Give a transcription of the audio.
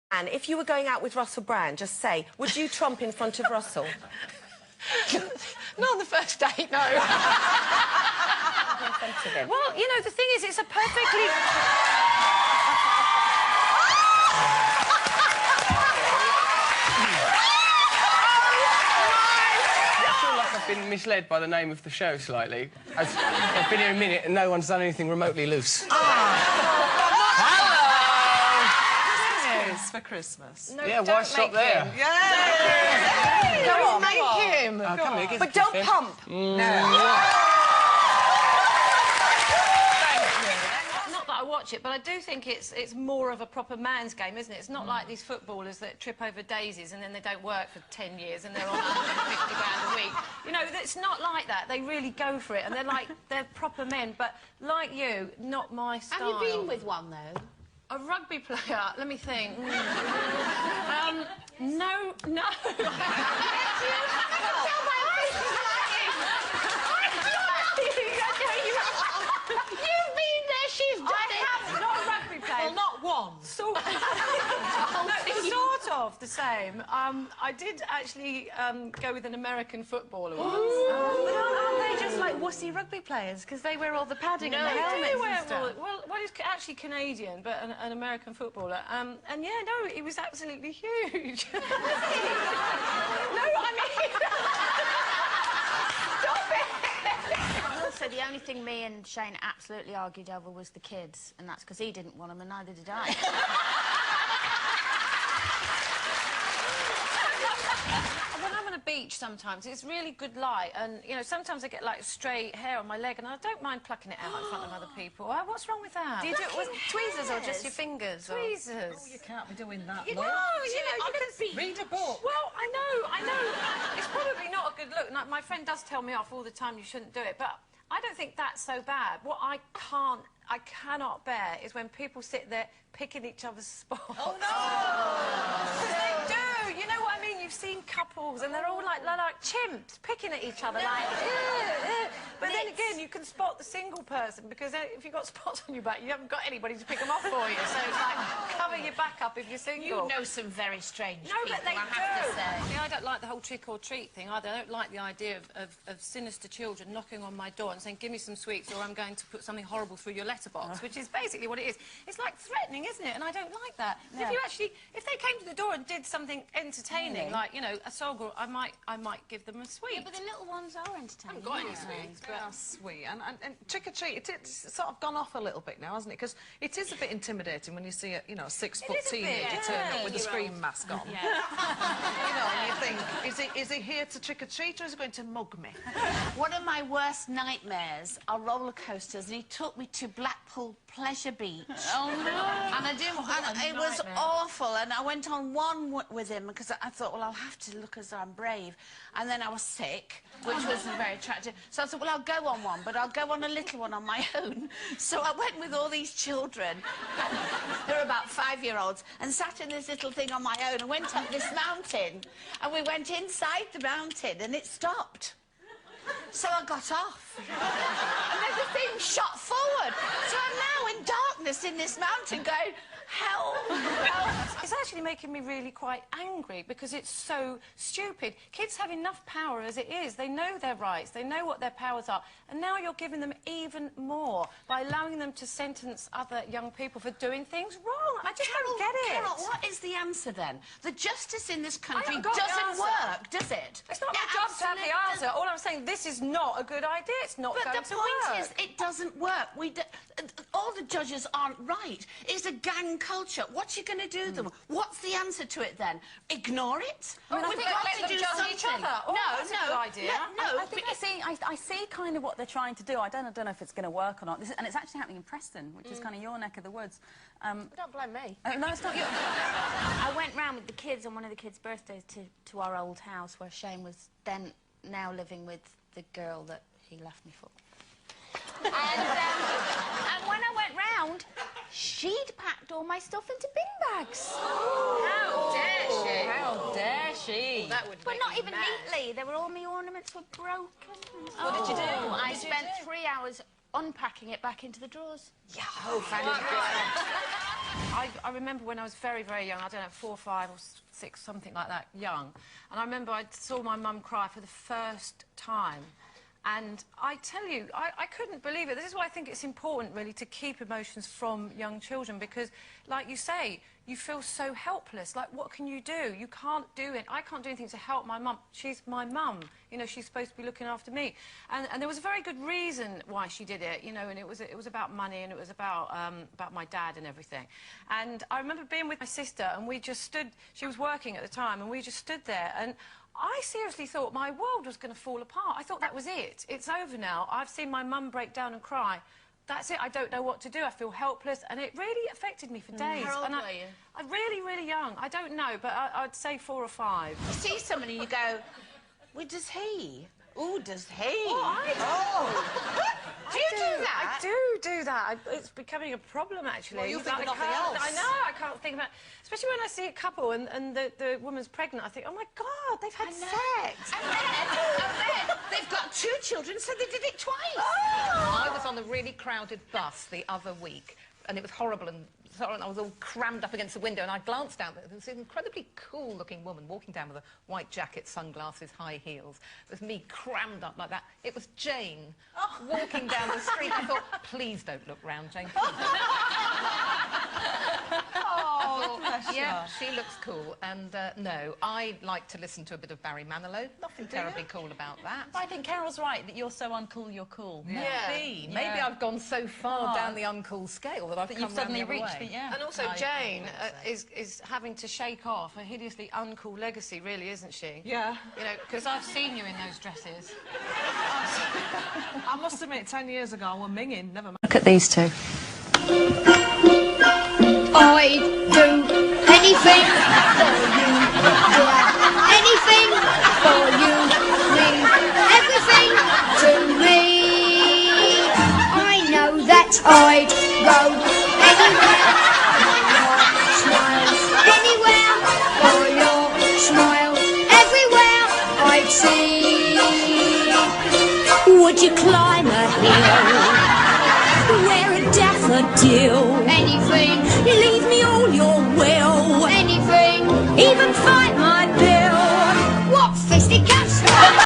And if you were going out with Russell Brand, just say, would you tromp in front of Russell? Not on the first date, no. In front of him. Well, you know, the thing is, it's a perfectly... I've been misled by the name of the show slightly. I've been here a minute and no one's done anything remotely loose. For Christmas. No, yeah, why stop there? Yeah! Go on, make him! Come here, but don't pump! No. Not that I watch it, but I do think it's more of a proper man's game, isn't it? It's not like these footballers that trip over daisies and then they don't work for 10 years and they're on 150 grand a week. You know, it's not like that. They really go for it and they're proper men, but like you, not my style. Have you been with one, though? A rugby player? Let me think. No. You've been there, she's done it. Not a rugby player. Well, not one. Sort of the same. I did actually go with an American footballer once. But aren't they just like wussy rugby players? Because they wear all the padding and the helmets and stuff. Well, he's actually Canadian, but an American footballer. And yeah, no, he was absolutely huge. No, I mean... Stop it! Also, the only thing me and Shane absolutely argued over was the kids, and that's because he didn't want them and neither did I. When I'm on a beach sometimes, it's really good light, and, you know, sometimes I get, like, stray hair on my leg, and I don't mind plucking it out in front of other people. What's wrong with that? Do you do it with tweezers or just your fingers? Tweezers. Oh, you can't be doing that, You love. know, you can be... Read a book. Well, I know. It's probably not a good look. Like, my friend does tell me off all the time you shouldn't do it, but I don't think that's so bad. What I cannot bear is when people sit there picking each other's spots. Oh, no! They do! You know what I mean? You've seen couples and they're all like chimps picking at each other, like... But then again, you can spot the single person because if you've got spots on your back, you haven't got anybody to pick them off for you. So it's like, cover your back up if you're single. You know some very strange people, but they I have to say. Yeah, I don't like the whole trick-or-treat thing either. I don't like the idea of sinister children knocking on my door and saying, give me some sweets or I'm going to put something horrible through your letterbox, which is basically what it is. It's like threatening, isn't it? And I don't like that. Yeah. If they came to the door and did something entertaining, like, you know, a song, I might give them a sweet. Yeah, but the little ones are entertaining. I haven't got any sweets, They are sweet. And trick-or-treat, it's sort of gone off a little bit now, hasn't it? Because it is a bit intimidating when you see a, you know, a 6-foot teenager turn up with a Scream mask on. Yeah. You know, and you think, is he here to trick-or-treat or is he going to mug me? One of my worst nightmares are roller coasters, and he took me to Blackpool Pleasure Beach. Oh, no. And I didn't, and it was awful, and I went on one with him because I thought, well, I'll have to look as though I'm brave. And then I was sick, which wasn't very attractive. So I thought, well, I'll go on one, but I'll go on a little one on my own. So I went with all these children, they were about 5-year-olds, and sat in this little thing on my own and went up this mountain. And we went inside the mountain, and it stopped. So I got off. And then the thing shot forward. So I'm now in darkness in this mountain going, help, help. It's actually making me really quite angry because it's so stupid. Kids have enough power as it is. They know their rights. They know what their powers are. And now you're giving them even more by allowing them to sentence other young people for doing things wrong. I just don't get it. Carol, what is the answer then? The justice in this country haven't got the doesn't answer. work, does it? It's not my job to have the answer. All I'm saying, this is not a good idea. It's not But going the to point work. is, it doesn't work. All the judges aren't right. It's a gang culture. What you going to do to them? What's the answer to it then? Ignore it? I mean, We've let got them to do judge something. each other. Oh, that's a good idea. No, I think I see kind of what they're trying to do. I don't know if it's going to work or not. And it's actually happening in Preston, which is kind of your neck of the woods. Don't blame me. No, it's not your... I went round with the kids on one of the kids' birthdays to our old house where Shane was then now living with the girl that he left me for. And when I went round, she'd packed all my stuff into bin bags. How dare she? How dare she? Well, that would But make not me even mad. neatly. They were all my ornaments were broken. What did you do? I spent 3 hours unpacking it back into the drawers. Yeah, oh, fantastic. I remember when I was very, very young, I don't know, 4 or 5 or 6, something like that, young. And I remember I saw my mum cry for the first time. And I tell you, I couldn't believe it. This is why I think it's important, really, to keep emotions from young children because, like you say, you feel so helpless. Like, what can you do? You can't do it. I can't do anything to help my mum. She's my mum. You know, she's supposed to be looking after me. And there was a very good reason why she did it, you know, and it was about money and it was about my dad and everything. And I remember being with my sister and we just stood, she was working at the time, and we just stood there and I seriously thought my world was going to fall apart. I thought that was it. It's over now. I've seen my mum break down and cry. That's it. I don't know what to do. I feel helpless. And it really affected me for days. How old and were you? I'm really, really young. I don't know, but I'd say 4 or 5. You see someone and you go, well, does he? Ooh, does he? Oh, Do you do that? I do that. It's becoming a problem, actually. Well, you think of I nothing can't- else. I know, I can't think about it. Especially when I see a couple and the woman's pregnant, I think, oh, my God, they've had sex. And then they've got 2 children, so they did it twice. I was on a really crowded bus the other week, and it was horrible and I was all crammed up against the window, and I glanced out. There was an incredibly cool-looking woman walking down with a white jacket, sunglasses, high heels. It was me crammed up like that. It was Jane walking down the street. I thought, please don't look round, Jane. Oh, bless Yeah, she looks cool. And no, I like to listen to a bit of Barry Manilow. Nothing terribly cool about that. I think Carol's right that you're so uncool, you're cool. Maybe I've gone so far down the uncool scale that I've come You've suddenly round the other reached way. the, yeah. And also, Jane is having to shake off a hideously uncool legacy, really, isn't she? Yeah. You know, because I've seen you in those dresses. I must admit, 10 years ago, I was minging, never mind. Look at these two. I do anything for you, yeah. Anything for you, mean everything to me. I know that I'd go anywhere for your smile, anywhere for your smile, everywhere I'd see. Would you climb a hill, wear a daffodil? Anything. Leave me all your will. Anything. Even fight my bill.